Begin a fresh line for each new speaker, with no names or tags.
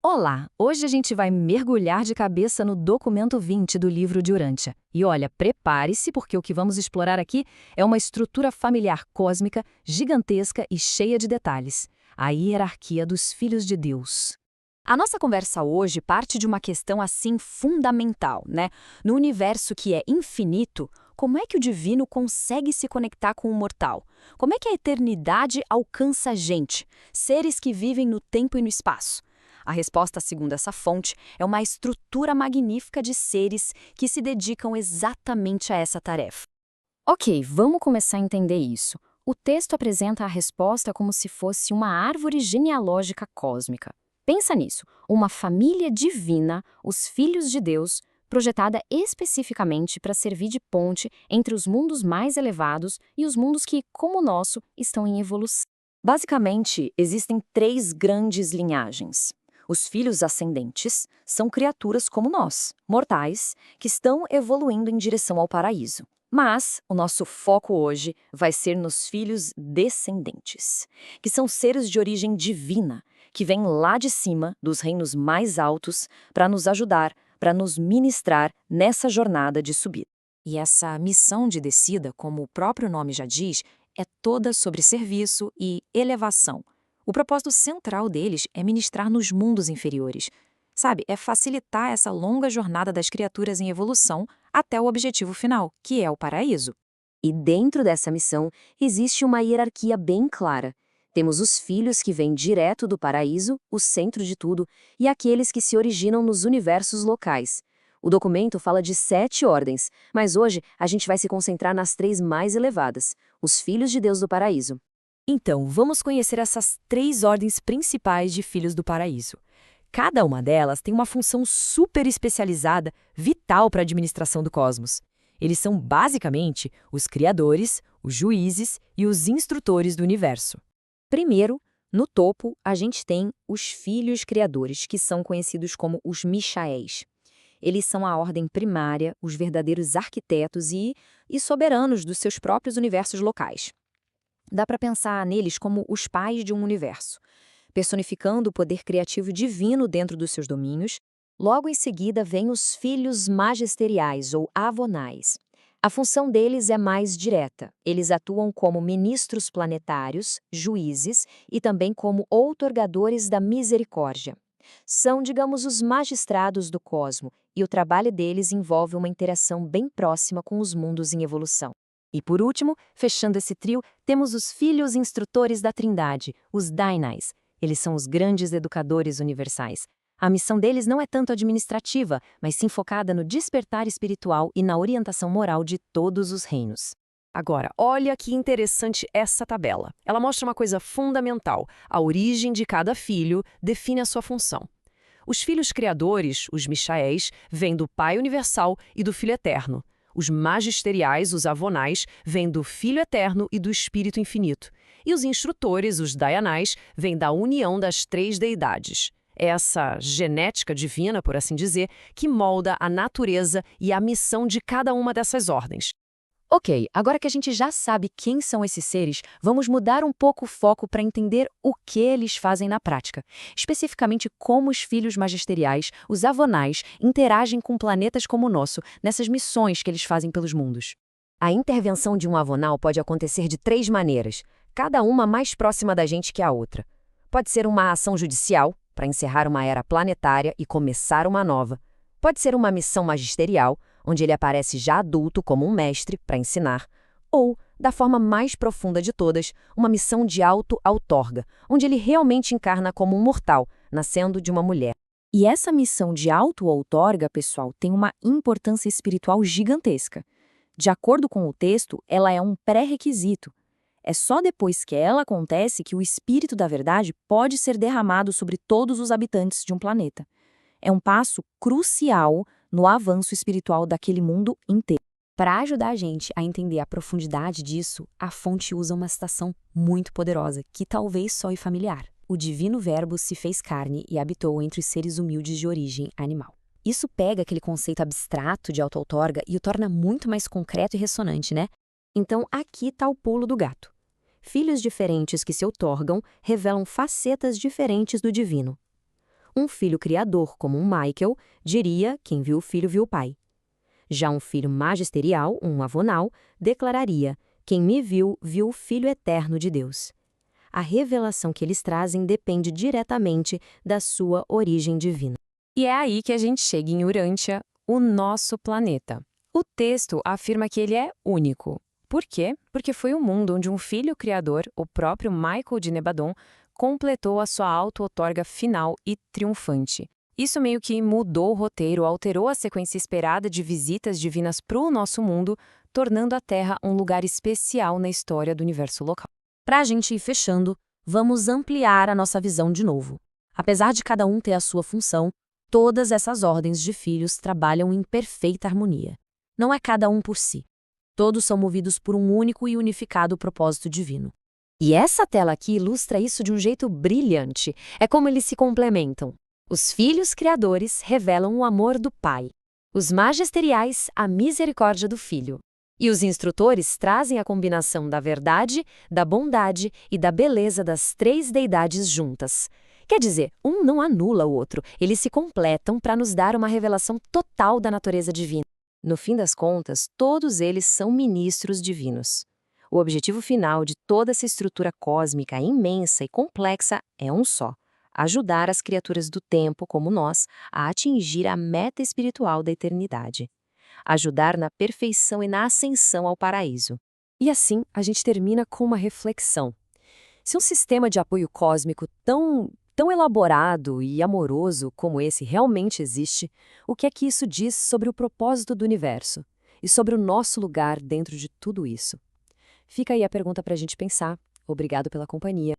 Olá! Hoje a gente vai mergulhar de cabeça no documento 20 do livro de Urântia. E olha, prepare-se porque o que vamos explorar aqui é uma estrutura familiar cósmica, gigantesca e cheia de detalhes. A hierarquia dos filhos de Deus. A nossa conversa hoje parte de uma questão assim fundamental, né? No universo que é infinito, como é que o divino consegue se conectar com o mortal? Como é que a eternidade alcança a gente, seres que vivem no tempo e no espaço? A resposta, segundo essa fonte, é uma estrutura magnífica de seres que se dedicam exatamente a essa tarefa. Ok, vamos começar a entender isso. O texto apresenta a resposta como se fosse uma árvore genealógica cósmica. Pensa nisso, uma família divina, os filhos de Deus, projetada especificamente para servir de ponte entre os mundos mais elevados e os mundos que, como o nosso, estão em evolução. Basicamente, existem três grandes linhagens. Os filhos ascendentes são criaturas como nós, mortais, que estão evoluindo em direção ao paraíso. Mas o nosso foco hoje vai ser nos filhos descendentes, que são seres de origem divina, que vêm lá de cima, dos reinos mais altos, para nos ajudar, para nos ministrar nessa jornada de subida. E essa missão de descida, como o próprio nome já diz, é toda sobre serviço e elevação. O propósito central deles é ministrar nos mundos inferiores. Sabe, é facilitar essa longa jornada das criaturas em evolução até o objetivo final, que é o paraíso. E dentro dessa missão existe uma hierarquia bem clara. Temos os filhos que vêm direto do paraíso, o centro de tudo, e aqueles que se originam nos universos locais. O documento fala de 7 ordens, mas hoje a gente vai se concentrar nas 3 mais elevadas, os filhos de Deus do paraíso. Então, vamos conhecer essas 3 ordens principais de filhos do paraíso. Cada uma delas tem uma função super especializada, vital para a administração do cosmos. Eles são basicamente os criadores, os juízes e os instrutores do universo. Primeiro, no topo, a gente tem os filhos criadores, que são conhecidos como os Michaéis. Eles são a ordem primária, os verdadeiros arquitetos e soberanos dos seus próprios universos locais. Dá para pensar neles como os pais de um universo, personificando o poder criativo divino dentro dos seus domínios. Logo em seguida vêm os filhos magisteriais ou avonais. A função deles é mais direta. Eles atuam como ministros planetários, juízes e também como outorgadores da misericórdia. São, digamos, os magistrados do cosmo, e o trabalho deles envolve uma interação bem próxima com os mundos em evolução. E por último, fechando esse trio, temos os filhos instrutores da Trindade, os Dainais. Eles são os grandes educadores universais. A missão deles não é tanto administrativa, mas sim focada no despertar espiritual e na orientação moral de todos os reinos.
Agora, olha que interessante essa tabela. Ela mostra uma coisa fundamental. A origem de cada filho define a sua função. Os filhos criadores, os Michaéis, vêm do Pai Universal e do Filho Eterno. Os magisteriais, os avonais, vêm do Filho Eterno e do Espírito Infinito. E os instrutores, os Dayanais, vêm da união das 3 deidades. É essa genética divina, por assim dizer, que molda a natureza e a missão de cada uma dessas ordens.
Ok, agora que a gente já sabe quem são esses seres, vamos mudar um pouco o foco para entender o que eles fazem na prática. Especificamente como os filhos magisteriais, os avonais, interagem com planetas como o nosso, nessas missões que eles fazem pelos mundos. A intervenção de um avonal pode acontecer de 3 maneiras, cada uma mais próxima da gente que a outra. Pode ser uma ação judicial, para encerrar uma era planetária e começar uma nova. Pode ser uma missão magisterial, onde ele aparece já adulto como um mestre para ensinar, ou, da forma mais profunda de todas, uma missão de auto-outorga, onde ele realmente encarna como um mortal, nascendo de uma mulher. E essa missão de auto-outorga, pessoal, tem uma importância espiritual gigantesca. De acordo com o texto, ela é um pré-requisito. É só depois que ela acontece que o espírito da verdade pode ser derramado sobre todos os habitantes de um planeta. É um passo crucial no avanço espiritual daquele mundo inteiro. Para ajudar a gente a entender a profundidade disso, a fonte usa uma citação muito poderosa, que talvez soe familiar. O divino verbo se fez carne e habitou entre os seres humildes de origem animal. Isso pega aquele conceito abstrato de auto-outorga e o torna muito mais concreto e ressonante, né? Então aqui está o pulo do gato. Filhos diferentes que se outorgam revelam facetas diferentes do divino.
Um filho criador, como um Michael, diria: quem viu o filho viu o pai. Já um filho magisterial, um avonal, declararia: quem me viu, viu o Filho eterno de Deus. A revelação que eles trazem depende diretamente da sua origem divina.
E é aí que a gente chega em Urântia, o nosso planeta. O texto afirma que ele é único. Por quê? Porque foi o mundo onde um filho criador, o próprio Michael de Nebadon, completou a sua auto-outorga final e triunfante. Isso meio que mudou o roteiro, alterou a sequência esperada de visitas divinas para o nosso mundo, tornando a Terra um lugar especial na história do universo local.
Para a gente ir fechando, vamos ampliar a nossa visão de novo. Apesar de cada um ter a sua função, todas essas ordens de filhos trabalham em perfeita harmonia. Não é cada um por si. Todos são movidos por um único e unificado propósito divino. E essa tela aqui ilustra isso de um jeito brilhante. É como eles se complementam. Os filhos criadores revelam o amor do Pai. Os magisteriais, a misericórdia do Filho. E os instrutores trazem a combinação da verdade, da bondade e da beleza das três deidades juntas. Quer dizer, um não anula o outro, eles se completam para nos dar uma revelação total da natureza divina. No fim das contas, todos eles são ministros divinos. O objetivo final de toda essa estrutura cósmica imensa e complexa é um só: ajudar as criaturas do tempo, como nós, a atingir a meta espiritual da eternidade. Ajudar na perfeição e na ascensão ao paraíso.
E assim, a gente termina com uma reflexão. Se um sistema de apoio cósmico tão elaborado e amoroso como esse realmente existe, o que é que isso diz sobre o propósito do universo e sobre o nosso lugar dentro de tudo isso? Fica aí a pergunta para a gente pensar. Obrigado pela companhia.